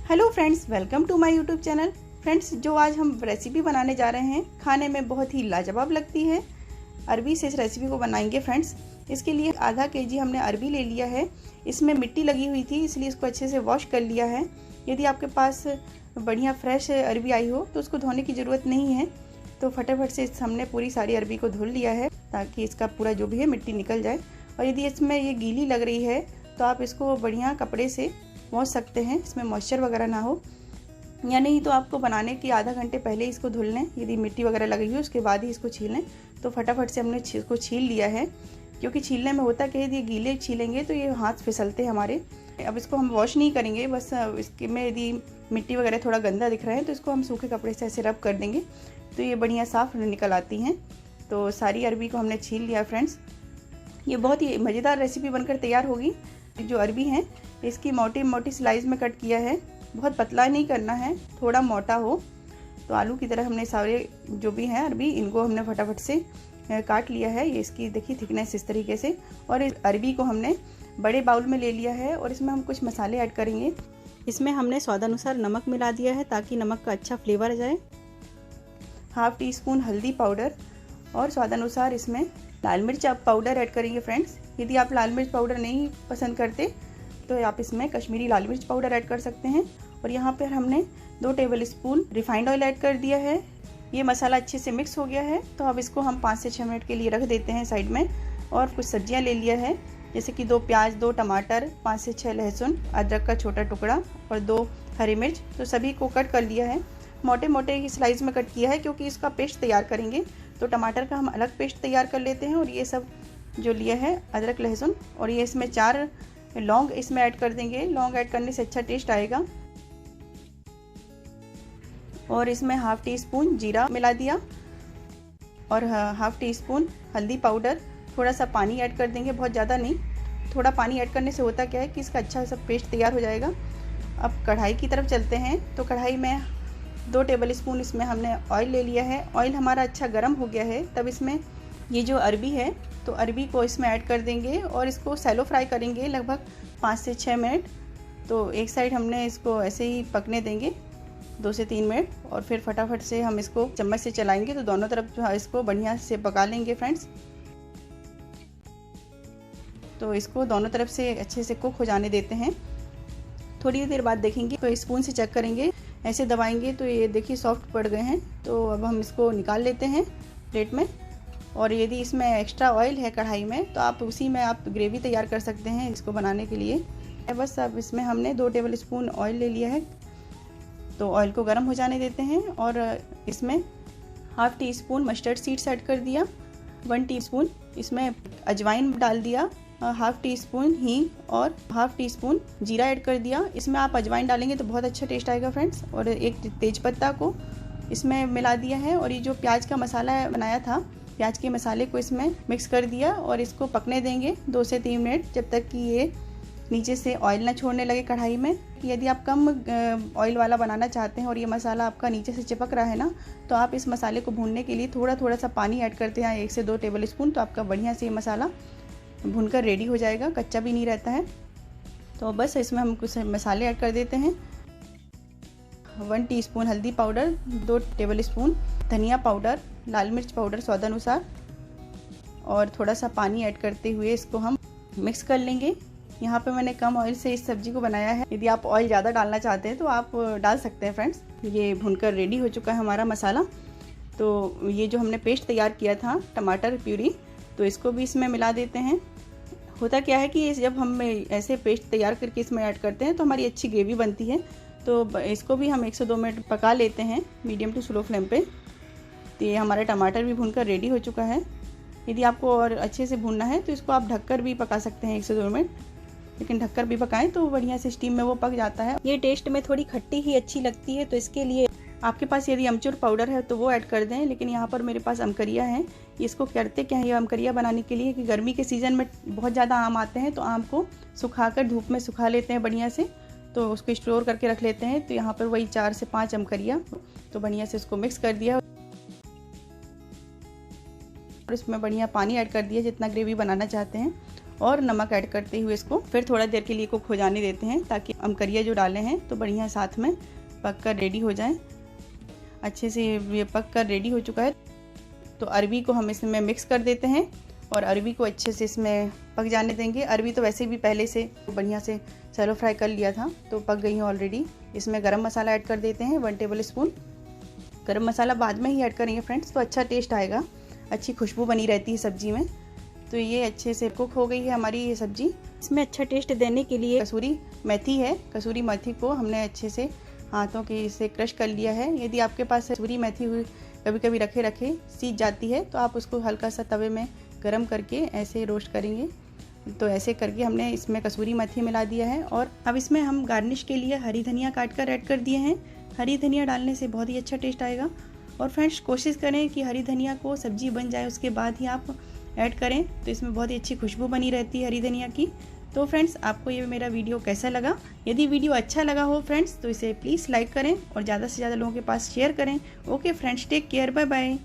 Hello friends, welcome to my YouTube channel. Friends, जो आज हम रेसिपी बनाने जा रहे हैं खाने में बहुत ही लाजवाब लगती है। अरबी से इस रेसिपी को बनाएंगे फ्रेंड्स। इसके लिए आधा केजी हमने अरबी ले लिया है। इसमें मिट्टी लगी हुई थी, इसलिए इसको अच्छे से वॉश कर लिया है। यदि आपके पास बढ़िया फ्रेश अरबी आई हो तो उसको धोने की ज़रूरत नहीं है। तो फटाफट से हमने पूरी सारी अरबी को धुल लिया है ताकि इसका पूरा जो भी है मिट्टी निकल जाए। और यदि इसमें ये गीली लग रही है तो आप इसको बढ़िया कपड़े से पोंछ सकते हैं, इसमें मॉइस्चर वगैरह ना हो। या नहीं तो आपको बनाने के आधा घंटे पहले इसको धुल लें। यदि मिट्टी वगैरह लगी हो उसके बाद ही इसको छीलें। तो फटाफट से हमने इसको छील लिया है, क्योंकि छीलने में होता क्या है, यदि गीले छीलेंगे तो ये हाथ फिसलते हैं हमारे। अब इसको हम वॉश नहीं करेंगे, बस इसके में यदि मिट्टी वगैरह थोड़ा गंदा दिख रहा है तो इसको हम सूखे कपड़े से ऐसे रब कर देंगे तो ये बढ़िया साफ़ निकल आती हैं। तो सारी अरबी को हमने छील लिया फ्रेंड्स। ये बहुत ही मज़ेदार रेसिपी बनकर तैयार होगी। जो अरबी है इसकी मोटी मोटी स्लाइस में कट किया है, बहुत पतला नहीं करना है, थोड़ा मोटा हो। तो आलू की तरह हमने सारे जो भी हैं अरबी, इनको हमने फटाफट से काट लिया है। ये इसकी देखिए थिकनेस इस तरीके से। और इस अरबी को हमने बड़े बाउल में ले लिया है और इसमें हम कुछ मसाले ऐड करेंगे। इसमें हमने स्वादानुसार नमक मिला दिया है ताकि नमक का अच्छा फ्लेवर आ जाए। हाफ टी स्पून हल्दी पाउडर और स्वादानुसार इसमें लाल मिर्च आप पाउडर ऐड करेंगे फ्रेंड्स। यदि आप लाल मिर्च पाउडर नहीं पसंद करते तो आप इसमें कश्मीरी लाल मिर्च पाउडर ऐड कर सकते हैं। और यहाँ पर हमने 2 table spoon refined oil add कर दिया है। ये मसाला अच्छे से मिक्स हो गया है तो अब इसको हम 5 से 6 मिनट के लिए रख देते हैं साइड में। और कुछ सब्जियाँ ले लिया है, जैसे कि 2 प्याज, 2 टमाटर, 5 से 6 लहसुन, अदरक का छोटा टुकड़ा और 2 हरी मिर्च। तो सभी को कट कर लिया है, मोटे मोटे स्लाइस में कट किया है क्योंकि इसका पेस्ट तैयार करेंगे। तो टमाटर का हम अलग पेस्ट तैयार कर लेते हैं। और ये सब जो लिया है अदरक लहसुन, और ये इसमें 4 लौंग इसमें ऐड कर देंगे। लौंग ऐड करने से अच्छा टेस्ट आएगा। और इसमें हाफ टी स्पून जीरा मिला दिया और हाफ टी स्पून हल्दी पाउडर। थोड़ा सा पानी ऐड कर देंगे, बहुत ज़्यादा नहीं। थोड़ा पानी ऐड करने से होता क्या है कि इसका अच्छा सा पेस्ट तैयार हो जाएगा। अब कढ़ाई की तरफ चलते हैं। तो कढ़ाई में 2 टेबल स्पून इसमें हमने ऑयल ले लिया है। ऑयल हमारा अच्छा गर्म हो गया है, तब इसमें ये जो अरबी है तो अरबी को इसमें ऐड कर देंगे और इसको सैलो फ्राई करेंगे लगभग 5 से 6 मिनट। तो एक साइड हमने इसको ऐसे ही पकने देंगे 2 से 3 मिनट और फिर फटाफट से हम इसको चम्मच से चलाएंगे तो दोनों तरफ इसको बढ़िया से पका लेंगे फ्रेंड्स। तो इसको दोनों तरफ से अच्छे से कुक हो जाने देते हैं। थोड़ी देर बाद देखेंगे तो स्पून से चेक करेंगे, ऐसे दबाएंगे तो ये देखिए सॉफ्ट पड़ गए हैं। तो अब हम इसको निकाल लेते हैं प्लेट में। और यदि इसमें एक्स्ट्रा ऑयल है कढ़ाई में तो आप उसी में आप ग्रेवी तैयार कर सकते हैं इसको बनाने के लिए। बस अब इसमें हमने 2 टेबल स्पून ऑयल ले लिया है। तो ऑयल को गर्म हो जाने देते हैं और इसमें half tea spoon mustard seeds add कर दिया, 1 टीस्पून इसमें अजवाइन डाल दिया, हाफ टी स्पून हींग और हाफ टी स्पून जीरा ऐड कर दिया। इसमें आप अजवाइन डालेंगे तो बहुत अच्छा टेस्ट आएगा फ्रेंड्स। और एक तेज़पत्ता को इसमें मिला दिया है। और ये जो प्याज का मसाला बनाया था, प्याज के मसाले को इसमें मिक्स कर दिया और इसको पकने देंगे 2 से 3 मिनट, जब तक कि ये नीचे से ऑयल ना छोड़ने लगे कढ़ाई में। यदि आप कम ऑयल वाला बनाना चाहते हैं और ये मसाला आपका नीचे से चिपक रहा है ना, तो आप इस मसाले को भूनने के लिए थोड़ा थोड़ा सा पानी ऐड करते हैं, 1 से 2 टेबल स्पून। तो आपका बढ़िया से ये मसाला भूनकर रेडी हो जाएगा, कच्चा भी नहीं रहता है। तो बस इसमें हम कुछ मसाले ऐड कर देते हैं। 1 टीस्पून हल्दी पाउडर, 2 टेबल स्पून धनिया पाउडर, लाल मिर्च पाउडर स्वादानुसार, और थोड़ा सा पानी ऐड करते हुए इसको हम मिक्स कर लेंगे। यहाँ पे मैंने कम ऑयल से इस सब्जी को बनाया है। यदि आप ऑयल ज़्यादा डालना चाहते हैं तो आप डाल सकते हैं फ्रेंड्स। ये भुनकर रेडी हो चुका है हमारा मसाला। तो ये जो हमने पेस्ट तैयार किया था टमाटर प्यूरी, तो इसको भी इसमें मिला देते हैं। होता क्या है कि जब हम ऐसे पेस्ट तैयार करके इसमें ऐड करते हैं तो हमारी अच्छी ग्रेवी बनती है। तो इसको भी हम 1 से 2 मिनट पका लेते हैं मीडियम टू स्लो फ्लेम पे। तो ये हमारा टमाटर भी भूनकर रेडी हो चुका है। यदि आपको और अच्छे से भूनना है तो इसको आप ढककर भी पका सकते हैं 1 से 2 मिनट, लेकिन ढककर भी पकाएं तो बढ़िया से स्टीम में वो पक जाता है। ये टेस्ट में थोड़ी खट्टी ही अच्छी लगती है, तो इसके लिए आपके पास यदि अमचूर पाउडर है तो वो ऐड कर दें, लेकिन यहाँ पर मेरे पास अमकरिया है। इसको करते क्या है, ये अमकरिया बनाने के लिए कि गर्मी के सीज़न में बहुत ज़्यादा आम आते हैं तो आम को सुखाकर धूप में सुखा लेते हैं बढ़िया से, तो उसको स्टोर करके रख लेते हैं। तो यहाँ पर वही 4 से 5 अमकरिया, तो बढ़िया से उसको मिक्स कर दिया और इसमें बढ़िया पानी ऐड कर दिया जितना ग्रेवी बनाना चाहते हैं। और नमक ऐड करते हुए इसको फिर थोड़ा देर के लिए कुक हो जाने देते हैं, ताकि हम करिया जो डाले हैं तो बढ़िया साथ में पक कर रेडी हो जाए। अच्छे से ये पक कर रेडी हो चुका है। तो अरबी को हम इसमें मिक्स कर देते हैं और अरबी को अच्छे से इसमें पक जाने देंगे। अरबी तो वैसे भी पहले से बढ़िया से सैलो फ्राई कर लिया था तो पक गई है ऑलरेडी। इसमें गरम मसाला ऐड कर देते हैं 1 टेबल स्पून। गरम मसाला बाद में ही ऐड करेंगे फ्रेंड्स, तो अच्छा टेस्ट आएगा, अच्छी खुशबू बनी रहती है सब्जी में। तो ये अच्छे से कुक हो गई है हमारी ये सब्जी। इसमें अच्छा टेस्ट देने के लिए कसूरी मेथी है। कसूरी मेथी को हमने अच्छे से हाथों के से क्रश कर लिया है। यदि आपके पास कसूरी मेथी हुई कभी कभी रखे सीज जाती है तो आप उसको हल्का सा तवे में गरम करके ऐसे रोस्ट करेंगे। तो ऐसे करके हमने इसमें कसूरी मेथी मिला दिया है। और अब इसमें हम गार्निश के लिए हरी धनिया काट कर ऐड कर दिए हैं। हरी धनिया डालने से बहुत ही अच्छा टेस्ट आएगा। और फ्रेंड्स कोशिश करें कि हरी धनिया को सब्जी बन जाए उसके बाद ही आप ऐड करें, तो इसमें बहुत ही अच्छी खुशबू बनी रहती है हरी धनिया की। तो फ्रेंड्स आपको ये मेरा वीडियो कैसा लगा? यदि वीडियो अच्छा लगा हो फ्रेंड्स तो इसे प्लीज़ लाइक करें और ज़्यादा से ज़्यादा लोगों के पास शेयर करें। Okay friends, take care, bye bye.